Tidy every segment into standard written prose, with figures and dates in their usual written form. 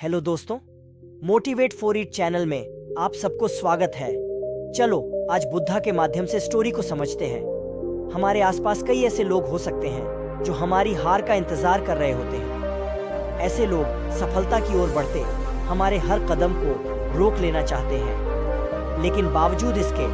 Hello दोस्तों, motivate for it channel में आप सबको स्वागत है। चलो आज बुद्धा के माध्यम से स्टोरी को समझते हैं। हमारे आसपास कई ऐसे लोग हो सकते हैं जो हमारी हार का इंतजार कर रहे होते हैं। ऐसे लोग सफलता की ओर बढ़ते हमारे हर कदम को रोक लेना चाहते हैं, लेकिन बावजूद इसके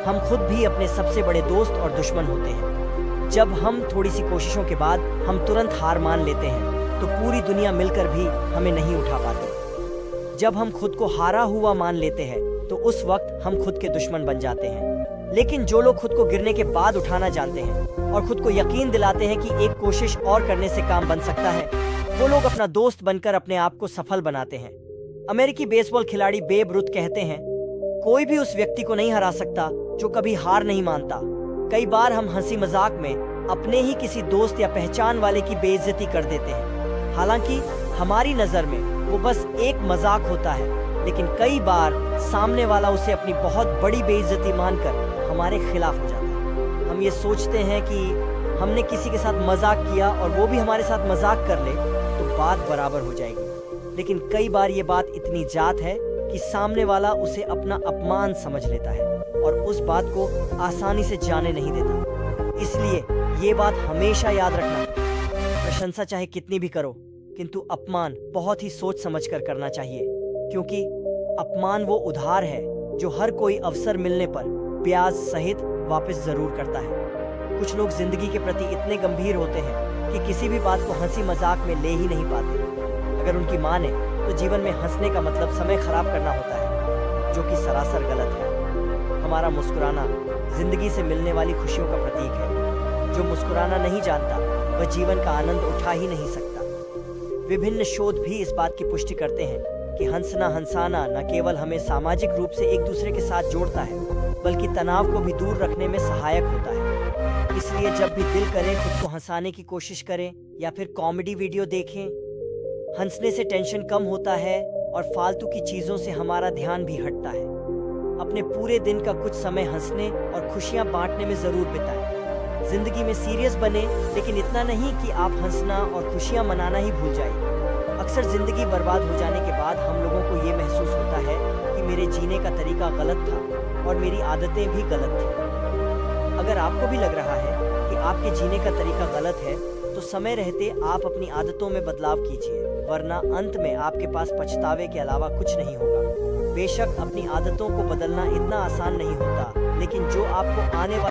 हम खुद भी अपने सबसे बड़े दोस्त और दुश्मन होते हैं। जब हम थोड़ी सी कोशिशों के बाद हम तुरंत हार मान लेते हैं तो पूरी दुनिया मिलकर भी हमें नहीं उठा पाती। जब हम खुद को हारा हुआ मान लेते हैं तो उस वक्त हम खुद के दुश्मन बन जाते हैं। लेकिन जो लोग खुद को गिरने के बाद उठाना जानते हैं और खुद को यकीन दिलाते हैं कि एक कोशिश और करने से काम बन सकता है, वो लोग अपना दोस्त बनकर अपने आप को सफल बनाते हैं। अमेरिकी बेसबॉल खिलाड़ी बेब रुथ कहते हैं, कोई भी उस व्यक्ति को नहीं हरा सकता जो कभी हार नहीं मानता। कई बार हम हंसी मजाक में अपने ही किसी दोस्त या पहचान वाले की बेइज्जती कर देते हैं, हालांकि हमारी नजर में वो बस एक मजाक होता है, लेकिन कई बार सामने वाला उसे अपनी बहुत बड़ी बेइज्जती मानकर हमारे खिलाफ हो जाता है। हम ये सोचते हैं कि हमने किसी के साथ मजाक किया और वो भी हमारे साथ मजाक कर ले तो बात बराबर हो जाएगी, लेकिन कई बार ये बात इतनी जात है कि सामने वाला उसे अपना अपमान समझ लेता है और उस बात को आसानी से जाने नहीं देता। इसलिए ये बात हमेशा याद रखना, प्रशंसा चाहे कितनी भी करो, किंतु अपमान बहुत ही सोच समझकर करना चाहिए, क्योंकि अपमान वो उधार है जो हर कोई अवसर मिलने पर ब्याज सहित वापस जरूर करता है। कुछ लोग जिंदगी के प्रति इतने गंभीर होते हैं कि किसी भी बात को हंसी मजाक में ले ही नहीं पाते। अगर उनकी माने तो जीवन में हंसने का मतलब समय खराब करना होता है, जो कि सरासर गलत है। हमारा मुस्कुराना जिंदगी से मिलने वाली खुशियों का प्रतीक है। जो मुस्कुराना नहीं जानता वह जीवन का आनंद उठा ही नहीं सकता। विभिन्न शोध भी इस बात की पुष्टि करते हैं कि हंसना हंसाना न केवल हमें सामाजिक रूप से एक दूसरे के साथ जोड़ता है, बल्कि तनाव को भी दूर रखने में सहायक होता है। इसलिए जब भी दिल करे खुद को हंसाने की कोशिश करें या फिर कॉमेडी वीडियो देखें। हंसने से टेंशन कम होता है और फालतू की चीजों से हमारा ध्यान भी हटता है। अपने पूरे दिन का कुछ समय हंसने और खुशियां बांटने में जरूर बिताएं। जिंदगी में सीरियस बने, लेकिन इतना नहीं कि आप हंसना और खुशियां मनाना ही भूल जाएं। अक्सर जिंदगी बर्बाद हो जाने के बाद हम लोगों को ये महसूस होता है कि मेरे जीने का तरीका गलत था और मेरी आदतें भी गलत थी। अगर आपको भी लग रहा है कि आपके जीने का तरीका गलत है तो समय रहते आप अपनी आदतों में बदलाव कीजिए, वरना अंत में आपके पास पछतावे के अलावा कुछ नहीं होगा। बेशक अपनी आदतों को बदलना इतना आसान नहीं होता, लेकिन जो आपको आने वाले